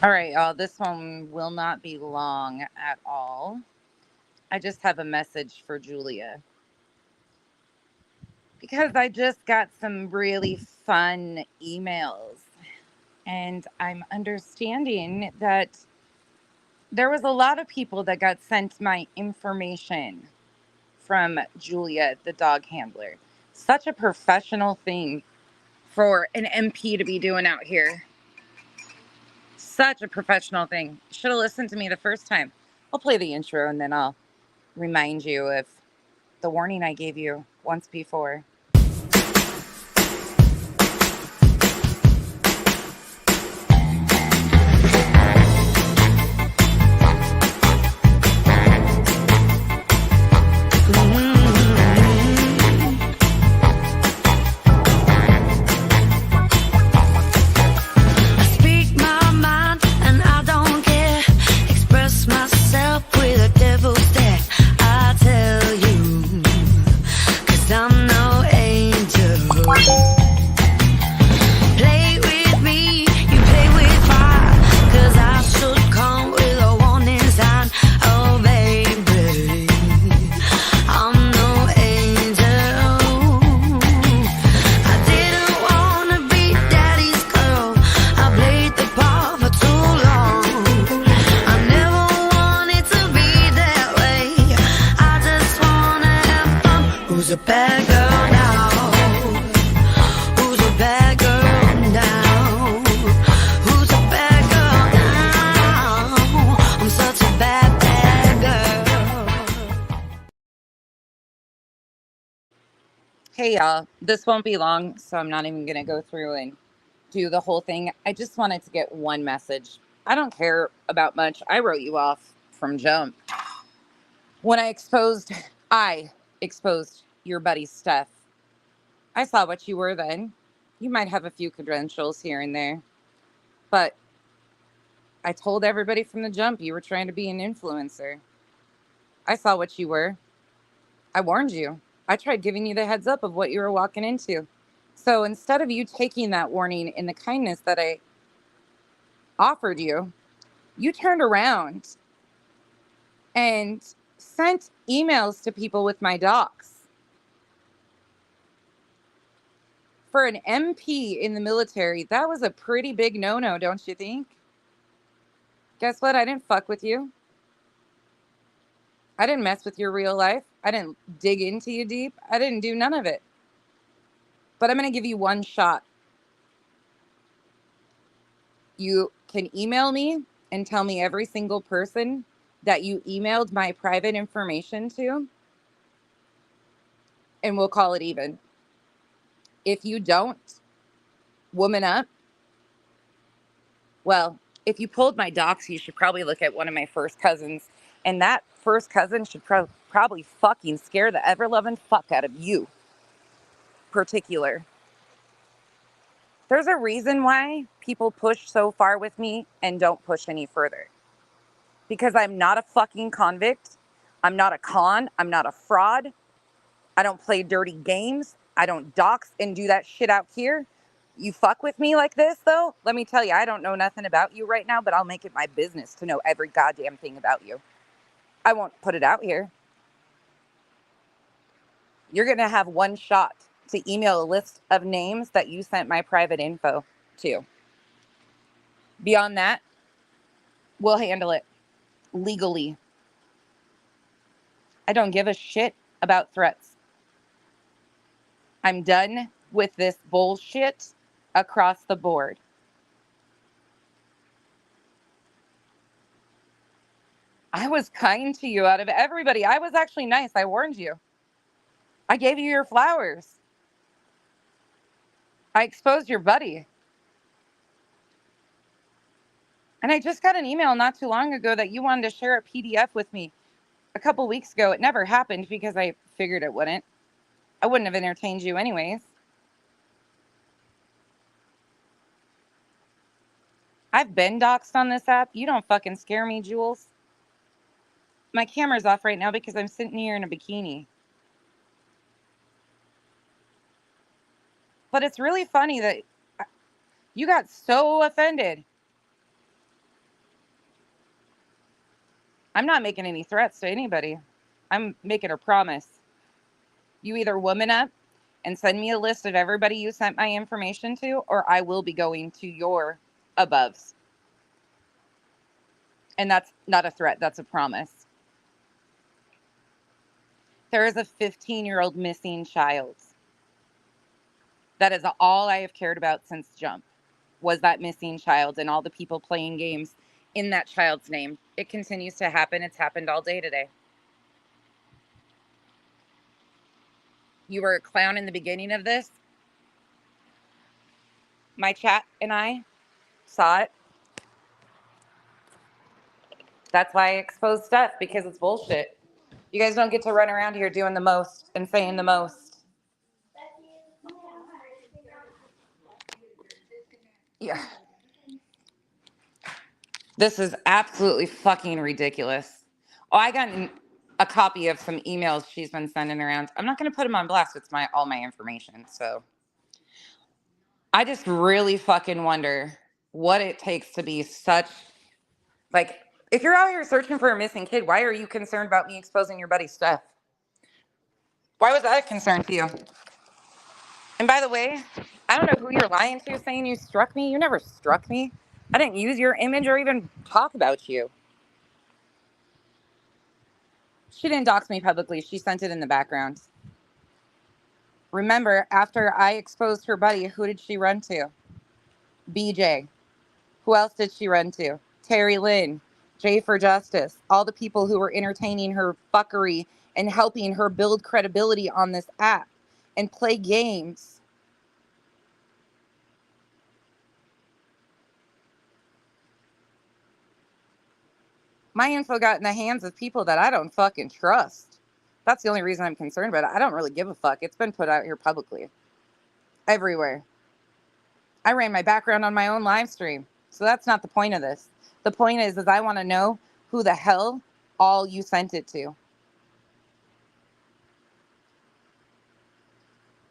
All right, y'all. This one will not be long at all. I just have a message for Julia because I just got some really fun emails, and I'm understanding that there was a lot of people that got sent my information from Julia, the dog handler. Such a professional thing for an MP to be doing out here. Such a professional thing. Should have listened to me the first time. I'll play the intro and then I'll remind you of the warning I gave you once before. Hey y'all, this won't be long, so I'm not even going to go through and do the whole thing. I just wanted to get one message. I don't care about much. I wrote you off from jump. When I exposed your buddy's stuff, I saw what you were then. You might have a few credentials here and there, but I told everybody from the jump you were trying to be an influencer. I saw what you were. I warned you. I tried giving you the heads up of what you were walking into. So instead of you taking that warning in the kindness that I offered you, you turned around and sent emails to people with my docs. For an MP in the military, that was a pretty big no-no, don't you think? Guess what? I didn't fuck with you. I didn't mess with your real life. I didn't dig into you deep. I didn't do none of it. But I'm going to give you one shot. You can email me and tell me every single person that you emailed my private information to, and we'll call it even. If you don't, woman up. Well, if you pulled my docs, you should probably look at one of my first cousins, and that first cousin should probably fucking scare the ever-loving fuck out of you, particular. There's a reason why people push so far with me and don't push any further. Because I'm not a fucking convict. I'm not a con. I'm not a fraud. I don't play dirty games. I don't dox and do that shit out here. You fuck with me like this, though? Let me tell you, I don't know nothing about you right now, but I'll make it my business to know every goddamn thing about you. I won't put it out here. You're going to have one shot to email a list of names that you sent my private info to. Beyond that, we'll handle it legally. I don't give a shit about threats. I'm done with this bullshit across the board. I was kind to you out of everybody. I was actually nice. I warned you. I gave you your flowers. I exposed your buddy. And I just got an email not too long ago that you wanted to share a PDF with me a couple weeks ago. It never happened because I figured it wouldn't. I wouldn't have entertained you anyways. I've been doxxed on this app. You don't fucking scare me, Julez. My camera's off right now because I'm sitting here in a bikini. But it's really funny that you got so offended I'm not making any threats to anybody. I'm making a promise. You either woman up and send me a list of everybody you sent my information to, or I will be going to your aboves. And that's not a threat, that's a promise. There is a 15-year-old missing child. That is all I have cared about since jump, was that missing child and all the people playing games in that child's name. It continues to happen. It's happened all day today. You were a clown in the beginning of this. My chat and I saw it. That's why I expose stuff, because it's bullshit. You guys don't get to run around here doing the most and saying the most. Yeah. This is absolutely fucking ridiculous. Oh, I got a copy of some emails she's been sending around. I'm not going to put them on blast. It's all my information. So I just really fucking wonder what it takes to be such, like, if you're out here searching for a missing kid, why are you concerned about me exposing your buddy's stuff? Why was that a concern to you? And by the way, I don't know who you're lying to saying you struck me. You never struck me. I didn't use your image or even talk about you. She didn't dox me publicly. She sent it in the background. Remember, after I exposed her buddy, who did she run to? BJ. Who else did she run to? Terry Lynn, Jay for Justice, all the people who were entertaining her fuckery and helping her build credibility on this app and play games. My info got in the hands of people that I don't fucking trust. That's the only reason I'm concerned about it. I don't really give a fuck. It's been put out here publicly. Everywhere. I ran my background on my own live stream. So that's not the point of this. The point is I want to know who the hell all you sent it to.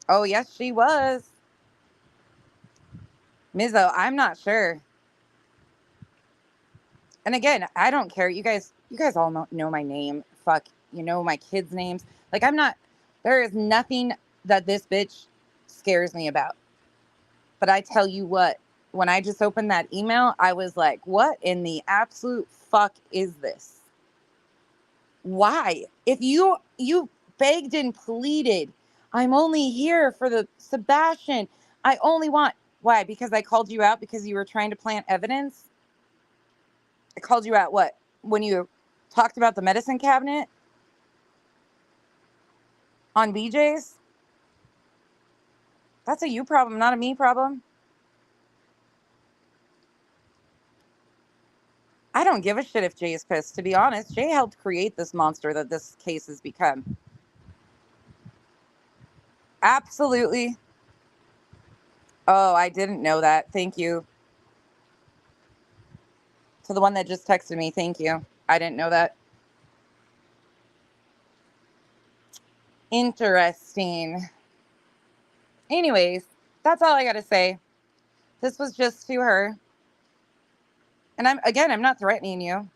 Oh, yes, she was. Mizzo, I'm not sure. And again, I don't care. You guys all know my name. Fuck, you know my kids' names. Like, there is nothing that this bitch scares me about. But I tell you what, when I just opened that email, I was like, what in the absolute fuck is this? Why? If you begged and pleaded, I'm only here for the Sebastian. I only want, why? Because I called you out because you were trying to plant evidence? I called you out what? When you talked about the medicine cabinet on BJ's? That's a you problem, not a me problem. I don't give a shit if Jay is pissed. To be honest, Jay helped create this monster that this case has become. Absolutely. Oh, I didn't know that. Thank you. To the one that just texted me, thank you. I didn't know that. Interesting. Anyways, that's all I got to say. This was just to her. And I'm not threatening you.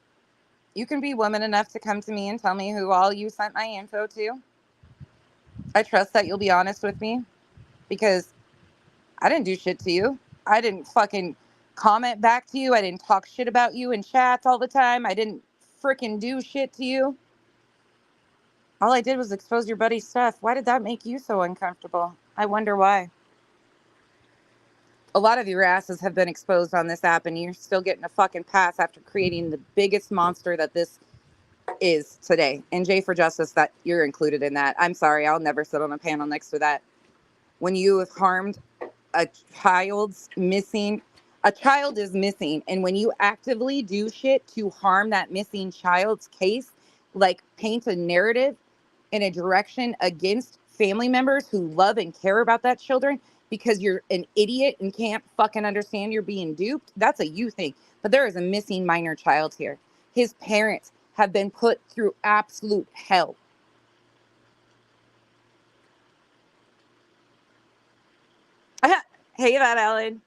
You can be woman enough to come to me and tell me who all you sent my info to. I trust that you'll be honest with me because I didn't do shit to you. I didn't fucking comment back to you. I didn't talk shit about you in chats all the time. I didn't freaking do shit to you. All I did was expose your buddy's stuff. Why did that make you so uncomfortable? I wonder why. A lot of your asses have been exposed on this app and you're still getting a fucking pass after creating the biggest monster that this is today. And Jay for Justice, that you're included in that. I'm sorry, I'll never sit on a panel next to that. When you have harmed a child's missing, a child is missing. And when you actively do shit to harm that missing child's case, like paint a narrative in a direction against family members who love and care about that children because you're an idiot and can't fucking understand you're being duped, that's a you thing. But there is a missing minor child here. His parents have been put through absolute hell. Hey, that Ellen.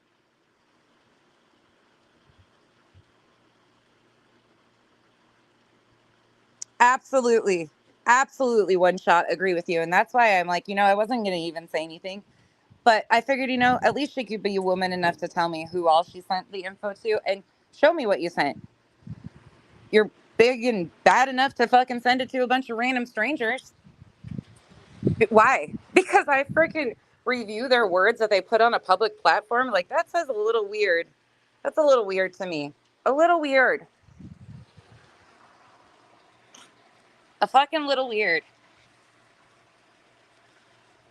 Absolutely. Absolutely one shot agree with you. And that's why I'm like, I wasn't going to even say anything. But I figured, at least she could be a woman enough to tell me who all she sent the info to and show me what you sent. You're big and bad enough to fucking send it to a bunch of random strangers. Why? Because I freaking review their words that they put on a public platform. Like, that says a little weird. That's a little weird to me. A little weird. A fucking little weird.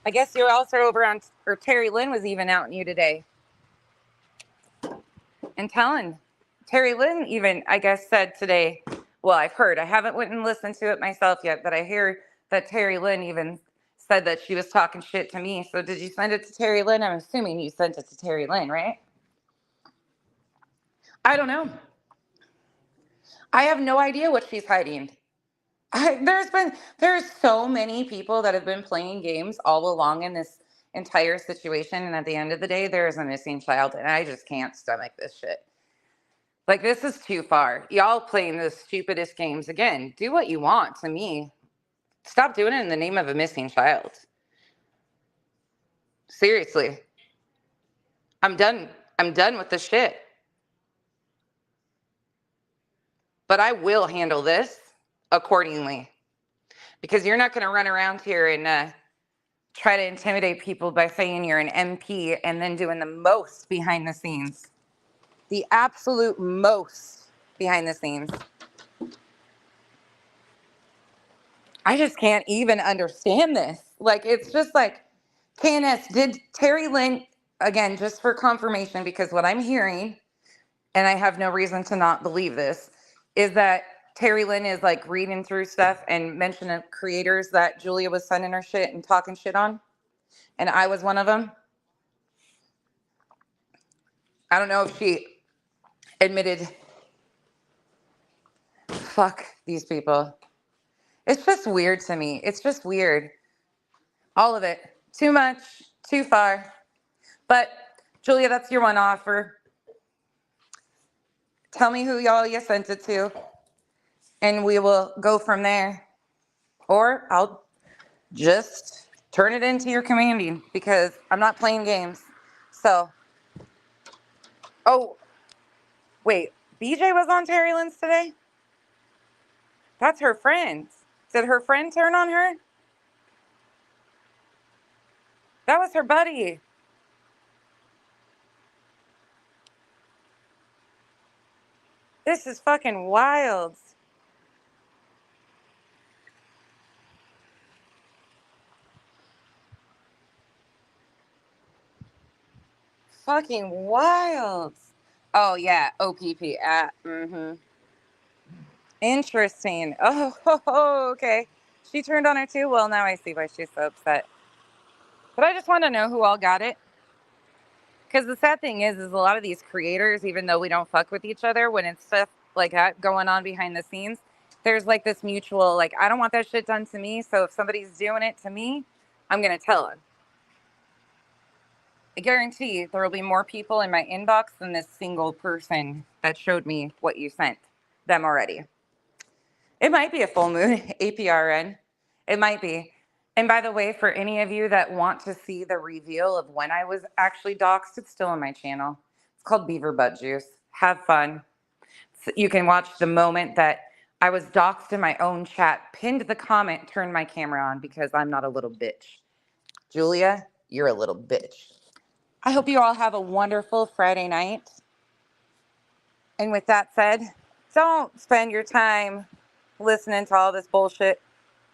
I guess you're also over on, or Terry Lynn was even out on you today. And telling. Terry Lynn even, I guess, said today, well, I've heard, I haven't went and listened to it myself yet, but I hear that Terry Lynn even said that she was talking shit to me. So did you send it to Terry Lynn? I'm assuming you sent it to Terry Lynn, right? I don't know. I have no idea what she's hiding. There's so many people that have been playing games all along in this entire situation, and at the end of the day, there's a missing child, and I just can't stomach this shit. Like, this is too far. Y'all playing the stupidest games again. Do what you want to me. Stop doing it in the name of a missing child. Seriously. I'm done. I'm done with the shit. But I will handle this accordingly. Because you're not going to run around here and try to intimidate people by saying you're an MP and then doing the most behind the scenes. The absolute most behind the scenes. I just can't even understand this. Like, it's just like, KNS, did Terry Lynn, again, just for confirmation, because what I'm hearing, and I have no reason to not believe this, is that Terry Lynn is like reading through stuff and mentioning creators that Julia was sending her shit and talking shit on. And I was one of them. I don't know if she admitted, fuck these people. It's just weird to me. It's just weird. All of it. Too much, too far. But Julia, that's your one offer. Tell me who y'all you sent it to, and we will go from there. Or I'll just turn it into your commanding, because I'm not playing games. So, oh, wait, BJ was on Terry Lynn's today? That's her friend. Did her friend turn on her? That was her buddy. This is fucking wild. Fucking wild. Oh, yeah, OPP. Interesting. Oh, okay. She turned on her too? Well, now I see why she's so upset. But I just want to know who all got it. Because the sad thing is a lot of these creators, even though we don't fuck with each other, when it's stuff like that going on behind the scenes, there's like this mutual, like, I don't want that shit done to me. So if somebody's doing it to me, I'm going to tell them. I guarantee there will be more people in my inbox than this single person that showed me what you sent them already. It might be a full moon, APRN. It might be. And by the way, for any of you that want to see the reveal of when I was actually doxxed, it's still on my channel. It's called Beaver Butt Juice. Have fun. So you can watch the moment that I was doxxed in my own chat, pinned the comment, turned my camera on, because I'm not a little bitch. Julia, you're a little bitch. I hope you all have a wonderful Friday night. And with that said, don't spend your time listening to all this bullshit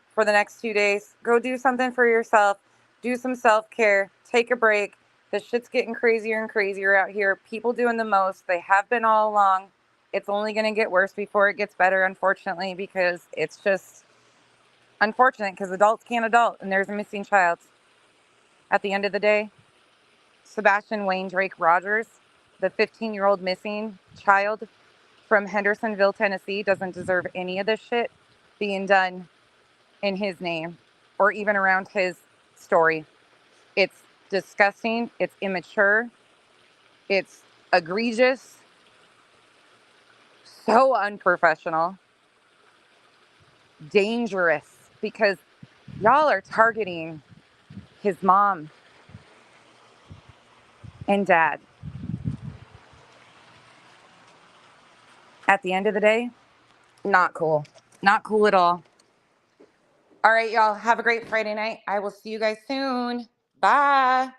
for the next 2 days. Go do something for yourself. Do some self-care. Take a break. This shit's getting crazier and crazier out here. People doing the most. They have been all along. It's only going to get worse before it gets better, unfortunately, because it's just unfortunate because adults can't adult and there's a missing child. At the end of the day, Sebastian Wayne Drake Rogers, the 15-year-old missing child from Hendersonville, Tennessee, doesn't deserve any of this shit being done in his name or even around his story. It's disgusting. It's immature. It's egregious. So unprofessional. dangerous because y'all are targeting his mom and dad. At the end of the day, not cool. Not cool at all. All right, y'all. Have a great Friday night. I will see you guys soon. Bye.